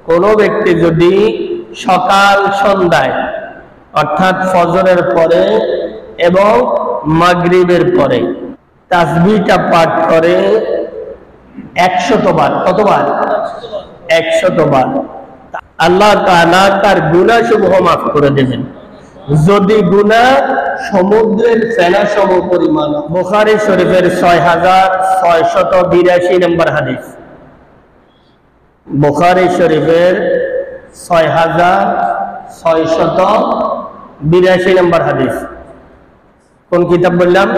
কোনো ব্যক্তি যদি সকাল সন্ধ্যায় অর্থাৎ ফজরের পরে এবং মাগরিবের পরে তাসবিহটা পাঠ করে 100 বার, কতবার? 100 বার, আল্লাহ তাআলা তার গুনাহসমূহ মাফ করে দেবেন। যদি গুনাহ সমুদ্রের ফেনা সম পরিমাণ। বুখারী শরীফের 6682 নম্বর হাদিস, বুখারী শরীফের 6682 নম্বর হাদিস। কোন কিতাব বললাম?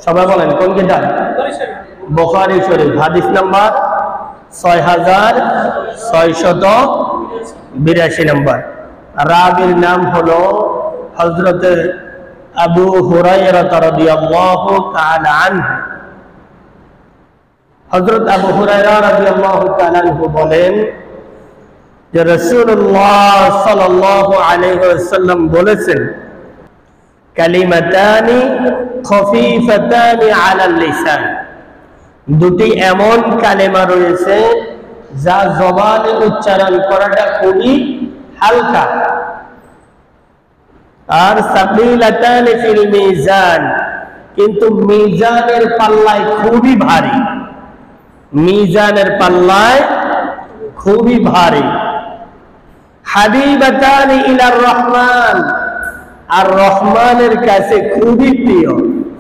সবাই বলেন কোন কিতাব? বুখারী শরীফ, হাদিস নাম্বার 6682 নম্বর। রাবীর নাম হলো হযরত আবু হুরায়রা রাদিয়াল্লাহু তাআলা আনহু। হযরত আবু হুরায়রা রাদিয়াল্লাহু তাআলা আনহু বলেন যে রাসূলুল্লাহ সাল্লাল্লাহু আলাইহি ওয়াসাল্লাম বলেছেন, কালিমাতানি খফীফাতানি আলাল লিসান, দুটি এমন কালেমা রয়েছে যা জবানে উচ্চারণ করাটা খুবই হালকা, আর সাকিলাতানি ফিল মিজান, কিন্তু মিজানের পাল্লায় খুবই ভারী, মিজানের পাল্লায় খুবই ভারী। হাবিবাতানি ইলার রহমান, আর রহমানের কাছে খুবই প্রিয়।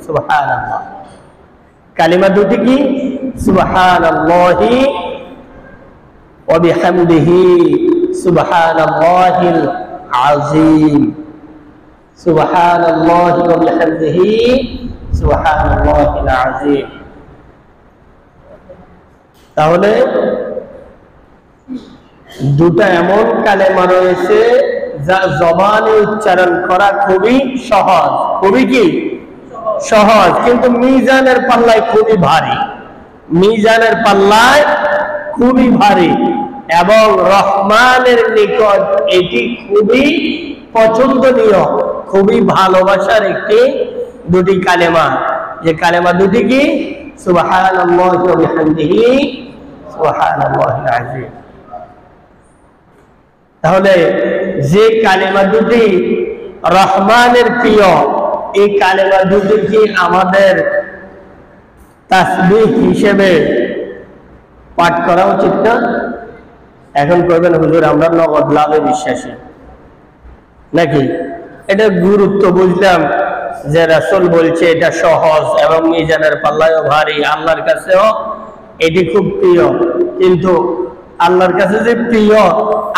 সুবহানাল্লাহ। কালিমা দুটি কি? সুবহানাল্লাহি ওয়া বিহামদিহি সুবহানাল্লাহিল আযীম, সুবহানাল্লাহি ওয়া বিহামদিহি সুবহানাল্লাহিল আযীম। তাহলে দুটা এমন কালেমা রয়েছে যা জবানে উচ্চারণ করা খুবই সহজ, খুবই কি সহজ, কিন্তু মিজানের পাল্লায় খুবই ভারী, মিজানের পাল্লায় খুবই ভারী, এবং রহমানের নিকট এটি খুবই পছন্দনীয়, খুবই ভালোবাসার একটি দুটি কালেমা। যে কালেমা দুটি কি? সুবহানাল্লাহি ওয়া বিহামদিহি সুবহানাল্লাহিল আযীম। তাহলে যে কালেমা দুটি রহমানের প্রিয়, এই কালেমা দুটি কি আমাদের তাসবিহ হিসেবে পাঠ করা উচিত না? এখন করবেন হুজুর আমরা নগদ লাভে বিশ্বাসী নাকি? এটা গুরুত্ব বুঝলাম যে রাসূল বলছে এটা সহজ এবং মিজানের পাল্লায়ও ভারী, আল্লাহর কাছেও এটি খুব প্রিয়, কিন্তু আল্লাহর কাছে যে প্রিয়,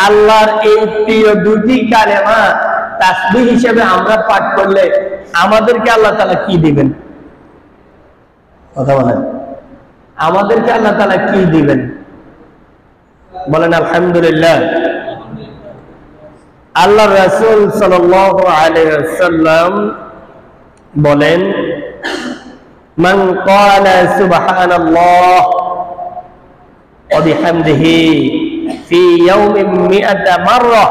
আল্লাহর এই প্রিয় দুটি কালেমা তাসবিহ হিসেবে আমরা পাঠ করলে আমাদেরকে আল্লাহ তাআলা কি দিবেন? কথা বলেন, আমাদেরকে আল্লাহ তাআলা কি দিবেন? বলেন আলহামদুলিল্লাহ। আল্লাহর রাসূল সাল্লাল্লাহু আলাইহি ওয়াসাল্লাম বলেন, মান ক্বালা সুবহানাল্লাহ ওয়া বিহামদিহি ফি ইয়াউমিন মিআতা মাররা,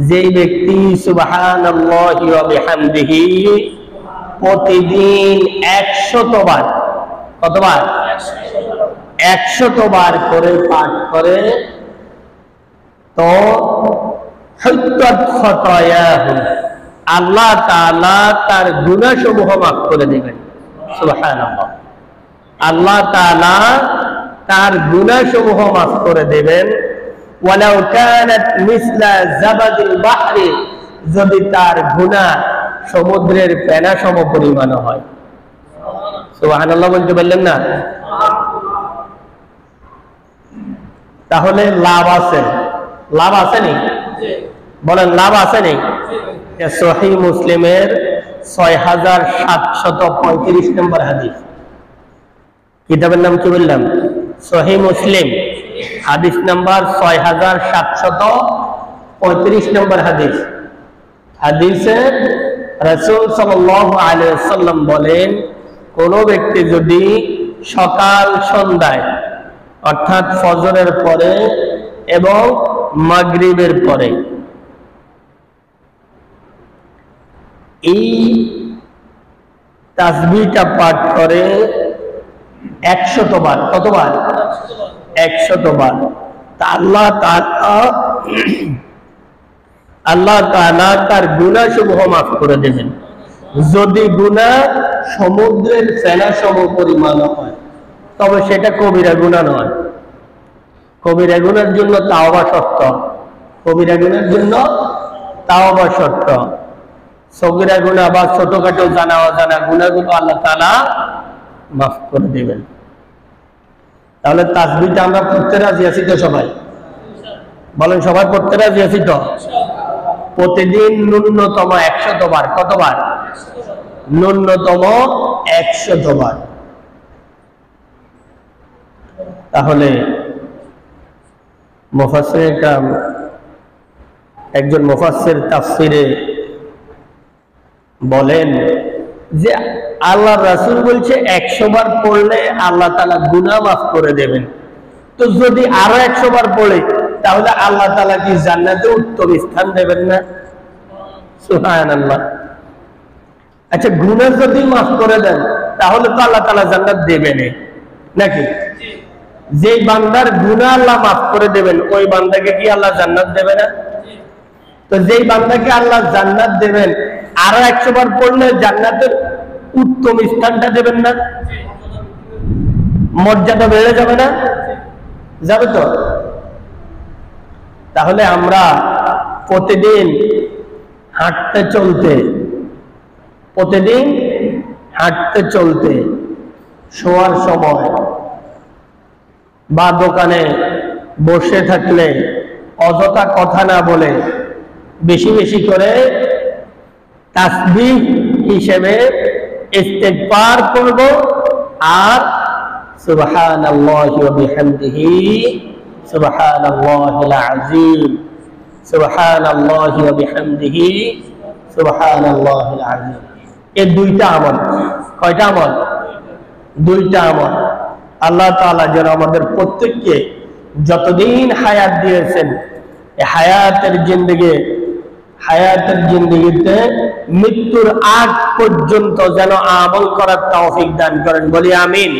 যে ব্যক্তি সুবহানাল্লাহি ওয়া বিহামদিহি প্রতিদিন 100 বার, কতবার? 100 বার করে পাঠ করে, তো হুত্তাত খতায়াহু, আল্লাহ তাআলা তার গুনাহসমূহ মাফ করে দিবেন। সুবহানাল্লাহ। আল্লাহ তাআলা তার গুনাহসমূহ মাফ করে দেবেন। ওয়ালাউ কানাত মিসলা জাবাদিল বাহরি, যদি তার গুনাহ সমুদ্রের ফেনা সম পরিমাণ হয়। সুবহানাল্লাহ বলতে বললেন না? তাহলে লাভ আছে, লাভ আছে নি? বলেন লাভ আছে নি? সহিহ মুসলিমের 6735 নম্বর হাদিস। কিতাবের নাম কি বললাম? সহিহ মুসলিম, হাদিস নাম্বার 6735 নম্বর হাদিস। হাদিসে রাসূল সাল্লাল্লাহু আলাইহি ওয়াসাল্লাম বলেন, কোন ব্যক্তি যদি সকাল সন্ধ্যায় অর্থাৎ ফজরের পরে এবং মাগরিবের পরে এই তাসবিহটা পাঠ করে 100 বার, কতবার? 100 বার, আল্লাহ তাআলা তার গুনাহ সমূহ মাফ করে দেবেন যদি গুনাহ সমুদ্রের ফেনা সম পরিমাণ হয়, তবে সেটা কবিরা গুনাহ নয়। কবিরা গুনার জন্য তাওবা শর্ত, কবিরা গুনার জন্য তাওবা শর্ত। সগীরা গুনাহ বা ছোটখাটো জানা অজানা গুনাহগুলো আল্লাহ তাআলা মাফ করে দেবেন। তাহলে তাসবিহটা আমরা পড়তে রাজি আছি তো সবাই? বলেন, সবাই পড়তে রাজি আছি তো? প্রতিদিন ন্যূনতম 100 বার। কতবার? ন্যূনতম 100 বার। তাহলে মুফাসসির ইকরাম, একজন মুফাসসির তাফসিরে বলেন যে আল্লাহর রাসূল বলছে 100 বার পড়লে আল্লাহ তাআলা গুনাহ মাফ করে দেবেন। তো যদি আরো 100 বার পড়ে, তাহলে আল্লাহ তাআলা কি জান্নাতে উত্তম স্থান দেবেন না? সুবহানাল্লাহ। আচ্ছা, গুনাহ যদি মাফ করে দেন, তাহলে তো আল্লাহ তাআলা জান্নাত দেবেন নাকি? যেই বান্দার গুনাহ আল্লাহ মাফ করে দেবেন, ওই বান্দাকে কি আল্লাহ জান্নাত দেবে না? তো যেই বান্দাকে আল্লাহ জান্নাত দেবেন, আরো 100 বার পড়লে জান্নাতের উত্তম স্থানটা দেবেন না? মর্যাদা বেড়ে যাবে না? যাবে তো? তাহলে আমরা প্রতিদিন হাঁটতে চলতে, প্রতিদিন হাঁটতে চলতে, শোয়ার সময় বা দোকানে বসে থাকলে অযথা কথা না বলে বেশি বেশি করে তাসবিহ হিসেবে ইস্তিগফার করব আর সুবহানাল্লাহি ওয়া বিহামদিহি সুবহানাল্লাহিল আযীম, সুবহানাল্লাহি ওয়া বিহামদিহি সুবহানাল্লাহিল আযীম। এই দুইটা আমল। কয়টা আমল? দুইটা আমল। আল্লাহ তাআলা যেন আমাদের প্রত্যেককে যতদিন হায়াত দিয়েছেন, এই হায়াতের জিন্দেগিতে মৃত্যুর আগ পর্যন্ত যেন আমল করার তৌফিক দান করেন। বলি আমিন।